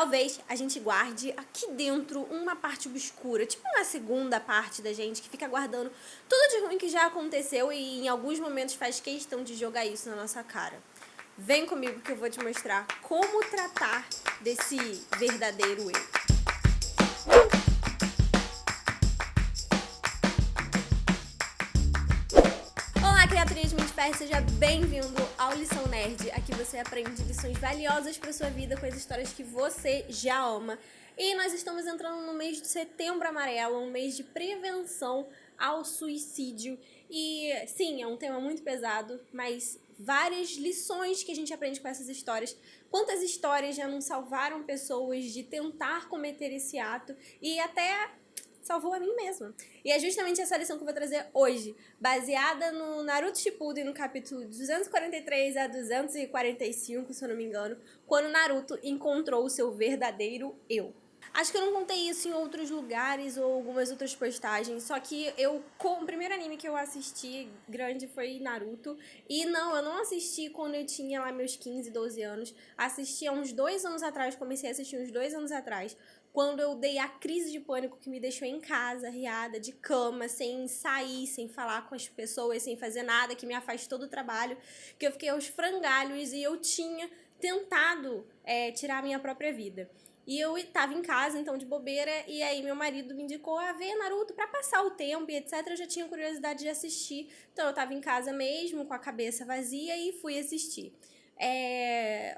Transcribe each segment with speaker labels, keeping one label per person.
Speaker 1: Talvez a gente guarde aqui dentro uma parte obscura, tipo uma segunda parte da gente que fica guardando tudo de ruim que já aconteceu e em alguns momentos faz questão de jogar isso na nossa cara. Vem comigo que eu vou te mostrar como tratar desse verdadeiro eu. Olá, criaturinhas Mindfast, seja bem-vindo ao Lição Nerd. Aqui você aprende lições valiosas para sua vida com as histórias que você já ama. E nós estamos entrando no mês de Setembro Amarelo, um mês de prevenção ao suicídio. E sim, é um tema muito pesado, mas várias lições que a gente aprende com essas histórias. Quantas histórias já não salvaram pessoas de tentar cometer esse ato e até salvou a mim mesma. E é justamente essa lição que eu vou trazer hoje, baseada no Naruto Shippuden, no capítulo 243 a 245, se eu não me engano, quando Naruto encontrou o seu verdadeiro eu. Acho que eu não contei isso em outros lugares ou algumas outras postagens, só que o primeiro anime que eu assisti grande foi Naruto. E não, eu não assisti quando eu tinha lá meus 15, 12 anos. Assisti há uns 2 anos atrás, comecei a assistir uns 2 anos atrás, quando eu dei a crise de pânico que me deixou em casa, riada, de cama, sem sair, sem falar com as pessoas, sem fazer nada, que me afastou do trabalho, que eu fiquei aos frangalhos e eu tinha tentado tirar a minha própria vida. E eu tava em casa, então, de bobeira, e aí meu marido me indicou a ver Naruto pra passar o tempo e etc. Eu já tinha curiosidade de assistir, então eu tava em casa mesmo, com a cabeça vazia, e fui assistir.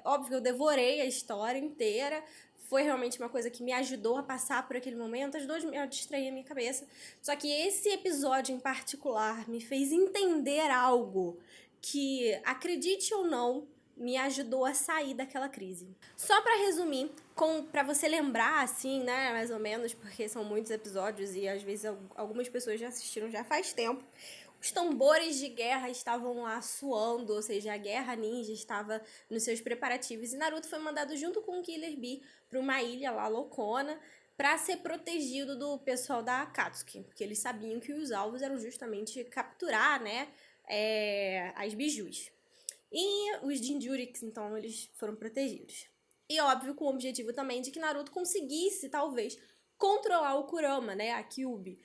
Speaker 1: Óbvio que eu devorei a história inteira, foi realmente uma coisa que me ajudou a passar por aquele momento, ajudou a distrair a minha cabeça. Só que esse episódio em particular me fez entender algo que, acredite ou não, me ajudou a sair daquela crise. Só pra resumir, pra você lembrar, assim, né, mais ou menos, porque são muitos episódios e às vezes algumas pessoas já assistiram já faz tempo, os tambores de guerra estavam lá suando, ou seja, a guerra ninja estava nos seus preparativos e Naruto foi mandado junto com o Killer Bee pra uma ilha lá loucona pra ser protegido do pessoal da Akatsuki, porque eles sabiam que os alvos eram justamente capturar, né, as bijus. E os Jinchuriki, então, eles foram protegidos. E óbvio, com o objetivo também de que Naruto conseguisse, talvez, controlar o Kurama, né, a Kyuubi,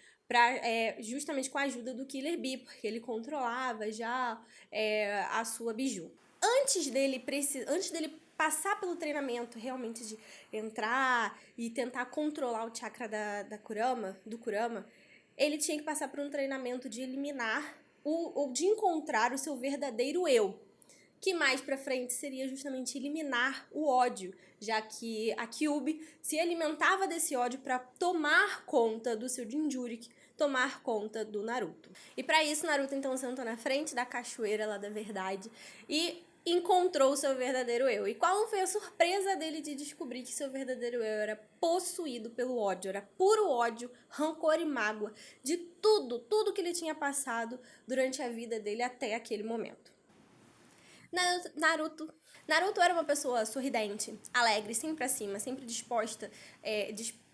Speaker 1: justamente com a ajuda do Killer Bee, porque ele controlava já a sua biju. Antes dele passar pelo treinamento, realmente, de entrar e tentar controlar o chakra do Kurama, ele tinha que passar por um treinamento de eliminar ou de encontrar o seu verdadeiro eu, que mais pra frente seria justamente eliminar o ódio, já que a Kyuubi se alimentava desse ódio para tomar conta do seu Jinchuriki, tomar conta do Naruto. E para isso, Naruto então sentou na frente da cachoeira lá da verdade e encontrou o seu verdadeiro eu. E qual foi a surpresa dele de descobrir que seu verdadeiro eu era possuído pelo ódio, era puro ódio, rancor e mágoa de tudo que ele tinha passado durante a vida dele até aquele momento. Naruto era uma pessoa sorridente, alegre, sempre pra cima, sempre disposta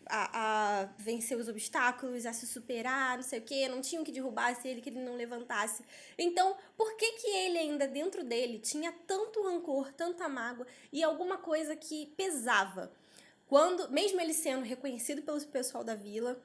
Speaker 1: a vencer os obstáculos, a se superar, não sei o que, não tinha o que derrubasse ele, que ele não levantasse. Então, por que ele ainda dentro dele tinha tanto rancor, tanta mágoa e alguma coisa que pesava? Mesmo ele sendo reconhecido pelo pessoal da vila,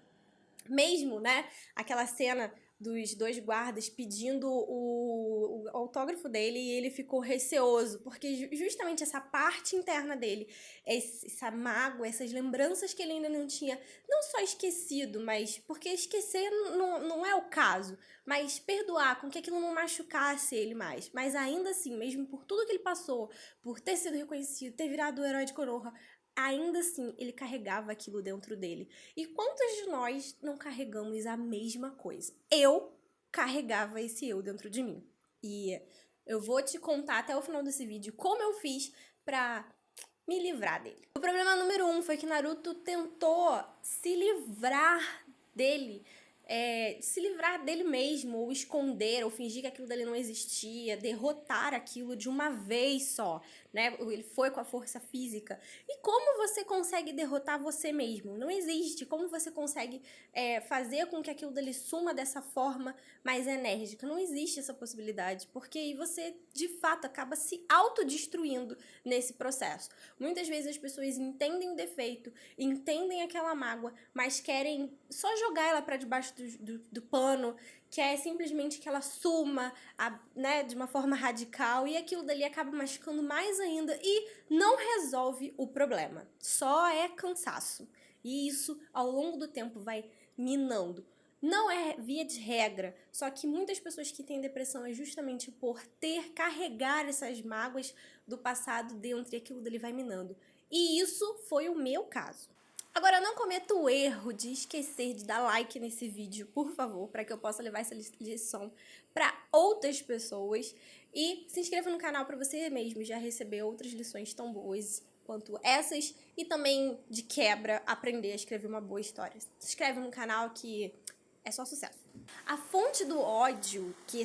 Speaker 1: mesmo, né, aquela cena dos 2 guardas pedindo o autógrafo dele e ele ficou receoso, porque justamente essa parte interna dele, essa mágoa, essas lembranças que ele ainda não tinha, não só esquecido, mas porque esquecer não é o caso, mas perdoar, com que aquilo não machucasse ele mais. Mas ainda assim, mesmo por tudo que ele passou, por ter sido reconhecido, ter virado o herói de Konoha, ainda assim, ele carregava aquilo dentro dele. E quantos de nós não carregamos a mesma coisa? Eu carregava esse eu dentro de mim. E eu vou te contar até o final desse vídeo como eu fiz pra me livrar dele. O problema número 1 foi que Naruto tentou se livrar dele, se livrar dele mesmo, ou esconder, ou fingir que aquilo dali não existia, derrotar aquilo de uma vez só. né? Ele foi com a força física. E como você consegue derrotar você mesmo? Não existe. Como você consegue fazer com que aquilo dele suma dessa forma mais enérgica? Não existe essa possibilidade, porque aí você, de fato, acaba se autodestruindo nesse processo. Muitas vezes as pessoas entendem o defeito, entendem aquela mágoa, mas querem só jogar ela para debaixo do pano, quer simplesmente que ela suma, né, de uma forma radical, e aquilo dali acaba machucando mais ainda e não resolve o problema. Só é cansaço. E isso, ao longo do tempo, vai minando. Não é via de regra, só que muitas pessoas que têm depressão é justamente por carregar essas mágoas do passado dentro e aquilo dele vai minando. E isso foi o meu caso. Agora, não cometa o erro de esquecer de dar like nesse vídeo, por favor, para que eu possa levar essa lição para outras pessoas. E se inscreva no canal para você mesmo já receber outras lições tão boas quanto essas. E também, de quebra, aprender a escrever uma boa história. Se inscreve no canal que é só sucesso. A fonte do ódio que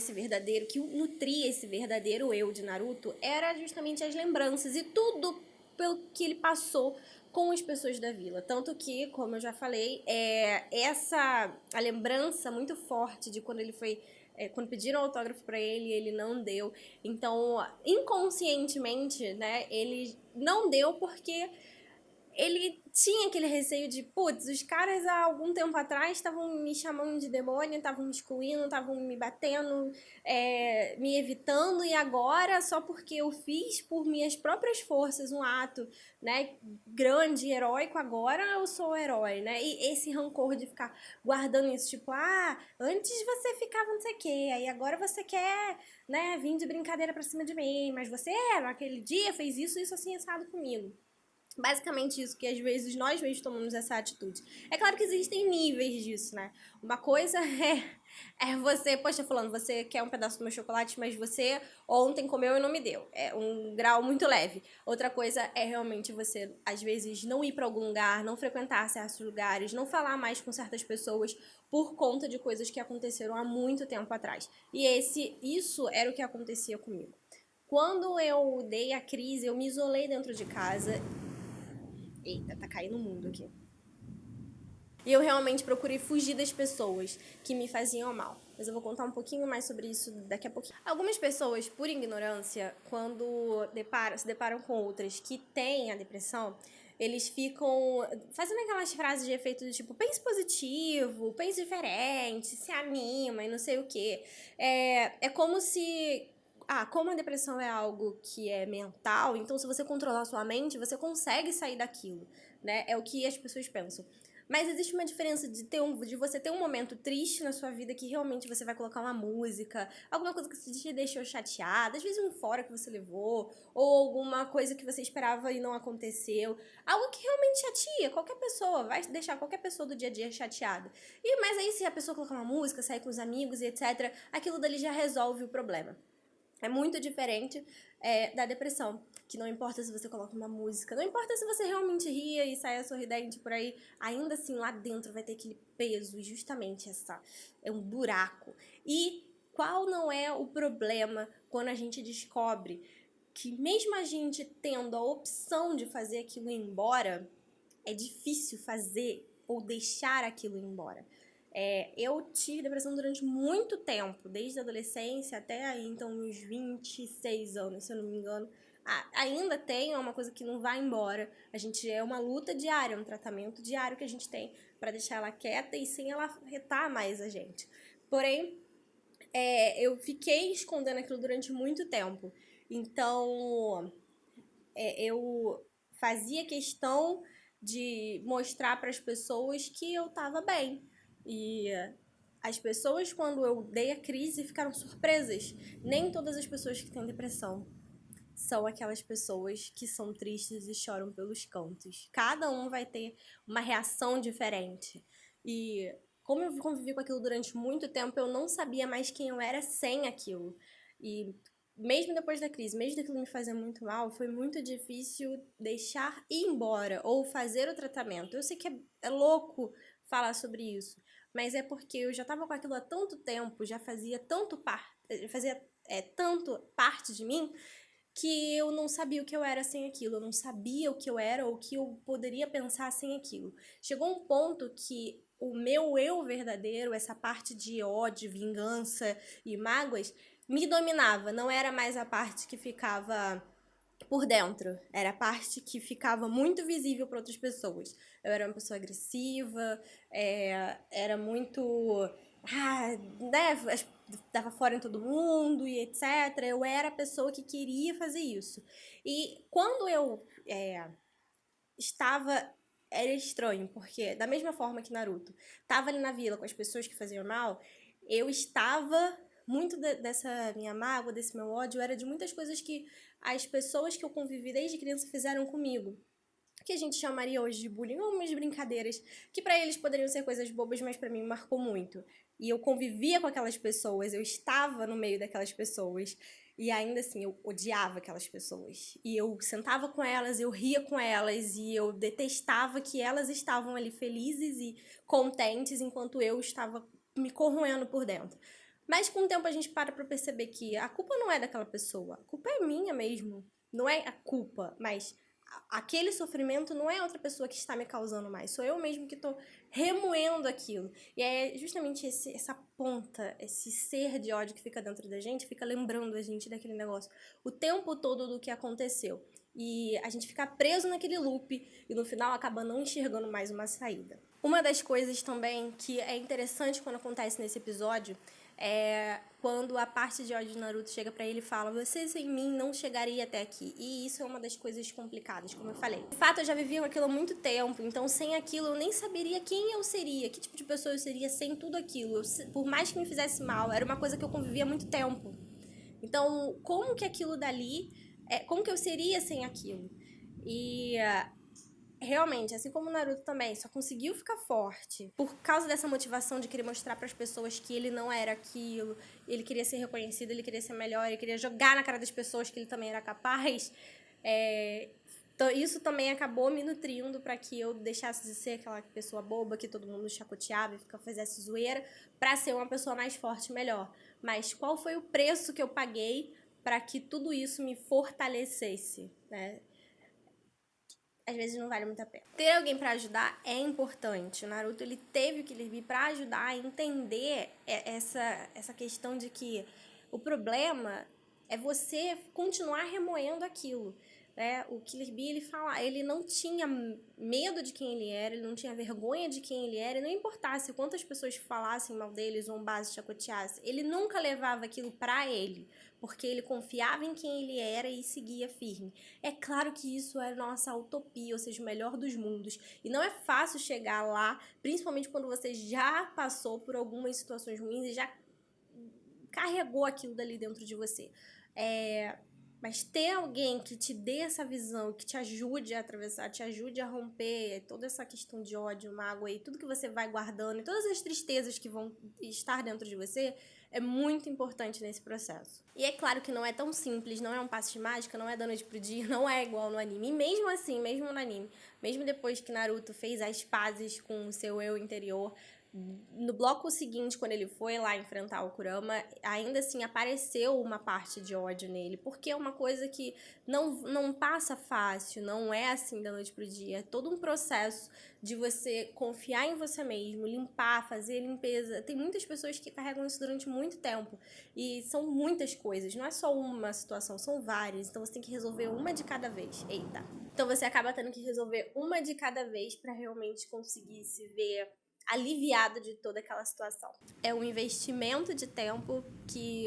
Speaker 1: nutria esse verdadeiro eu de Naruto era justamente as lembranças e tudo pelo que ele passou com as pessoas da vila. Tanto que, como eu já falei, a lembrança muito forte de quando ele foi. Quando pediram autógrafo para ele, ele não deu. Então, inconscientemente, né, ele não deu porque ele tinha aquele receio de, putz, os caras há algum tempo atrás estavam me chamando de demônio, estavam me excluindo, estavam me batendo, me evitando, e agora, só porque eu fiz por minhas próprias forças um ato, né, grande, heróico, agora eu sou o herói, né? E esse rancor de ficar guardando isso, tipo, antes você ficava não sei o quê, aí agora você quer, né, vir de brincadeira pra cima de mim, mas você, naquele dia, fez isso assim, assado comigo. Basicamente isso, que às vezes nós mesmos tomamos essa atitude. É claro que existem níveis disso, né? Uma coisa é você, poxa, falando, você quer um pedaço do meu chocolate, mas você ontem comeu e não me deu. É um grau muito leve. Outra coisa é realmente você, às vezes, não ir para algum lugar, não frequentar certos lugares, não falar mais com certas pessoas por conta de coisas que aconteceram há muito tempo atrás. E isso era o que acontecia comigo. Quando eu dei a crise, eu me isolei dentro de casa. Eita, tá caindo o mundo aqui. E eu realmente procurei fugir das pessoas que me faziam mal. Mas eu vou contar um pouquinho mais sobre isso daqui a pouquinho. Algumas pessoas, por ignorância, quando se deparam com outras que têm a depressão, eles ficam fazendo aquelas frases de efeito do tipo, pense positivo, pense diferente, se anima e não sei o quê. É como se... como a depressão é algo que é mental, então se você controlar a sua mente, você consegue sair daquilo, né? É o que as pessoas pensam. Mas existe uma diferença de você ter um momento triste na sua vida que realmente você vai colocar uma música, alguma coisa que te deixou chateada, às vezes um fora que você levou, ou alguma coisa que você esperava e não aconteceu. Algo que realmente chateia qualquer pessoa, vai deixar qualquer pessoa do dia a dia chateada. Mas aí se a pessoa colocar uma música, sair com os amigos e etc., aquilo dali já resolve o problema. É muito diferente da depressão, que não importa se você coloca uma música, não importa se você realmente ria e saia sorridente por aí, ainda assim lá dentro vai ter aquele peso, justamente é um buraco. E qual não é o problema quando a gente descobre que mesmo a gente tendo a opção de fazer aquilo ir embora, é difícil fazer ou deixar aquilo ir embora. Eu tive depressão durante muito tempo, desde a adolescência até aí, então, uns 26 anos, se eu não me engano. Ainda tem, é uma coisa que não vai embora. É uma luta diária, um tratamento diário que a gente tem para deixar ela quieta e sem ela afetar mais a gente. Porém, eu fiquei escondendo aquilo durante muito tempo. Então, eu fazia questão de mostrar para as pessoas que eu estava bem. E as pessoas, quando eu dei a crise, ficaram surpresas. Nem todas as pessoas que têm depressão são aquelas pessoas que são tristes e choram pelos cantos. Cada um vai ter uma reação diferente. E como eu convivi com aquilo durante muito tempo, eu não sabia mais quem eu era sem aquilo. E mesmo depois da crise, mesmo daquilo me fazer muito mal, foi muito difícil deixar ir embora ou fazer o tratamento. Eu sei que é louco falar sobre isso, mas é porque eu já estava com aquilo há tanto tempo, já fazia tanto parte de mim, que eu não sabia o que eu era sem aquilo, eu não sabia o que eu era ou o que eu poderia pensar sem aquilo. Chegou um ponto que o meu eu verdadeiro, essa parte de ódio, vingança e mágoas, me dominava. Não era mais a parte que ficava por dentro, era a parte que ficava muito visível para outras pessoas. Eu era uma pessoa agressiva, era muito, né, dava fora em todo mundo e etc. Eu era a pessoa que queria fazer isso. E quando eu estava, era estranho, porque da mesma forma que Naruto estava ali na vila com as pessoas que faziam mal, eu estava muito dessa minha mágoa, desse meu ódio, era de muitas coisas que as pessoas que eu convivi desde criança fizeram comigo. Que a gente chamaria hoje de bullying, ou umas brincadeiras, que para eles poderiam ser coisas bobas, mas para mim marcou muito. E eu convivia com aquelas pessoas, eu estava no meio daquelas pessoas, e ainda assim eu odiava aquelas pessoas. E eu sentava com elas, eu ria com elas, e eu detestava que elas estavam ali felizes e contentes, enquanto eu estava me corroendo por dentro. Mas com o tempo a gente para pra perceber que a culpa não é daquela pessoa, a culpa é minha mesmo. Não é a culpa, mas aquele sofrimento não é outra pessoa que está me causando mais, sou eu mesmo que estou remoendo aquilo. E é justamente essa ponta, esse ser de ódio que fica dentro da gente, fica lembrando a gente daquele negócio o tempo todo do que aconteceu. E a gente fica preso naquele loop e no final acaba não enxergando mais uma saída. Uma das coisas também que é interessante quando acontece nesse episódio é quando a parte de ódio de Naruto chega pra ele e fala: você sem mim não chegaria até aqui. E isso é uma das coisas complicadas, como eu falei. De fato, eu já vivia com aquilo há muito tempo, então sem aquilo eu nem saberia quem eu seria, que tipo de pessoa eu seria sem tudo aquilo. Por mais que me fizesse mal, era uma coisa que eu convivia há muito tempo. Então, como que aquilo dali, como que eu seria sem aquilo? E realmente, assim como o Naruto também, só conseguiu ficar forte por causa dessa motivação de querer mostrar para as pessoas que ele não era aquilo, ele queria ser reconhecido, ele queria ser melhor, ele queria jogar na cara das pessoas que ele também era capaz. Então, isso também acabou me nutrindo para que eu deixasse de ser aquela pessoa boba que todo mundo chacoteava e fizesse zoeira, para ser uma pessoa mais forte e melhor. Mas qual foi o preço que eu paguei para que tudo isso me fortalecesse, né? Às vezes não vale muito a pena. Ter alguém para ajudar é importante. O Naruto, ele teve o Killer Bee para ajudar a entender essa questão de que o problema é você continuar remoendo aquilo. O Killer Bee, ele fala, ele não tinha medo de quem ele era, ele não tinha vergonha de quem ele era, e não importasse quantas pessoas falassem mal dele, zombassem, chacoteassem, ele nunca levava aquilo pra ele, porque ele confiava em quem ele era e seguia firme. É claro que isso é nossa utopia, ou seja, o melhor dos mundos, e não é fácil chegar lá, principalmente quando você já passou por algumas situações ruins e já carregou aquilo dali dentro de você. Mas ter alguém que te dê essa visão, que te ajude a atravessar, te ajude a romper toda essa questão de ódio, mágoa e tudo que você vai guardando, e todas as tristezas que vão estar dentro de você, é muito importante nesse processo. E é claro que não é tão simples, não é um passe de mágica, não é da noite pro dia, não é igual no anime. E mesmo assim, mesmo no anime, mesmo depois que Naruto fez as pazes com o seu eu interior, no bloco seguinte, quando ele foi lá enfrentar o Kurama, ainda assim apareceu uma parte de ódio nele, porque é uma coisa que não passa fácil, não é assim da noite pro dia, é todo um processo de você confiar em você mesmo, limpar, fazer limpeza. Tem muitas pessoas que carregam isso durante muito tempo, e são muitas coisas, não é só uma situação, são várias, então você tem que resolver uma de cada vez. Eita! Então você acaba tendo que resolver uma de cada vez para realmente conseguir se ver aliviado de toda aquela situação. É um investimento de tempo que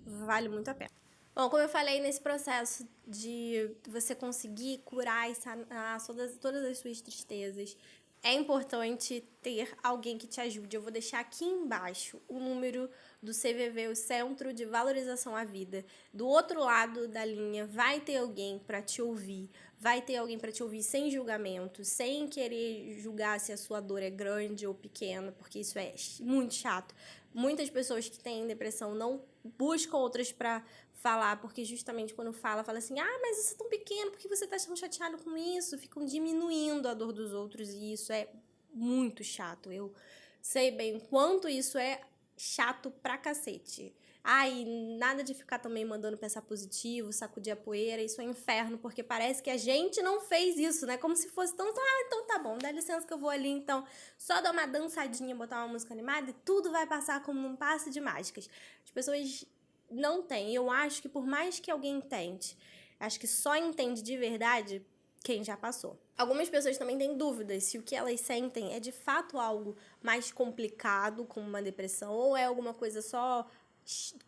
Speaker 1: vale muito a pena. Bom, como eu falei, nesse processo de você conseguir curar e sanar todas as suas tristezas, é importante ter alguém que te ajude. Eu vou deixar aqui embaixo o número do CVV, o Centro de Valorização à Vida. Do outro lado da linha vai ter alguém para te ouvir, vai ter alguém para te ouvir sem julgamento, sem querer julgar se a sua dor é grande ou pequena, porque isso é muito chato. Muitas pessoas que têm depressão não buscam outras para falar, porque justamente quando fala assim, mas isso é tão pequeno, por que você tá tão chateado com isso? Ficam diminuindo a dor dos outros e isso é muito chato. Eu sei bem quanto isso é chato pra cacete. Ai, nada de ficar também mandando pensar positivo, sacudir a poeira, isso é um inferno, porque parece que a gente não fez isso, né? Como se fosse tão, então tá bom, dá licença que eu vou ali, então, só dar uma dançadinha, botar uma música animada e tudo vai passar como num passe de mágicas. As pessoas não têm, eu acho que por mais que alguém tente, acho que só entende de verdade quem já passou. Algumas pessoas também têm dúvidas se o que elas sentem é de fato algo mais complicado, como uma depressão, ou é alguma coisa só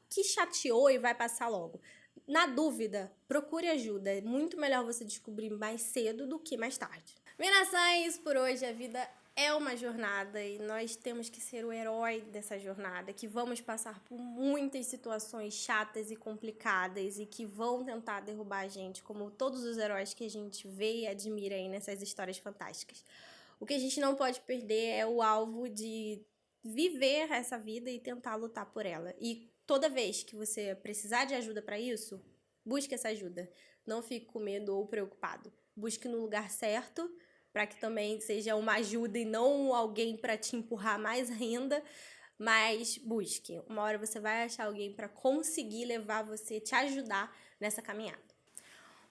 Speaker 1: que chateou e vai passar logo. Na dúvida, procure ajuda. É muito melhor você descobrir mais cedo do que mais tarde. Minasan, é isso por hoje. A vida é uma jornada e nós temos que ser o herói dessa jornada, que vamos passar por muitas situações chatas e complicadas e que vão tentar derrubar a gente, como todos os heróis que a gente vê e admira aí nessas histórias fantásticas. O que a gente não pode perder é o alvo de viver essa vida e tentar lutar por ela. E toda vez que você precisar de ajuda para isso, busque essa ajuda. Não fique com medo ou preocupado. Busque no lugar certo, para que também seja uma ajuda e não alguém para te empurrar mais renda, mas busque. Uma hora você vai achar alguém para conseguir levar você, te ajudar nessa caminhada.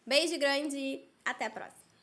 Speaker 1: Beijo grande e até a próxima!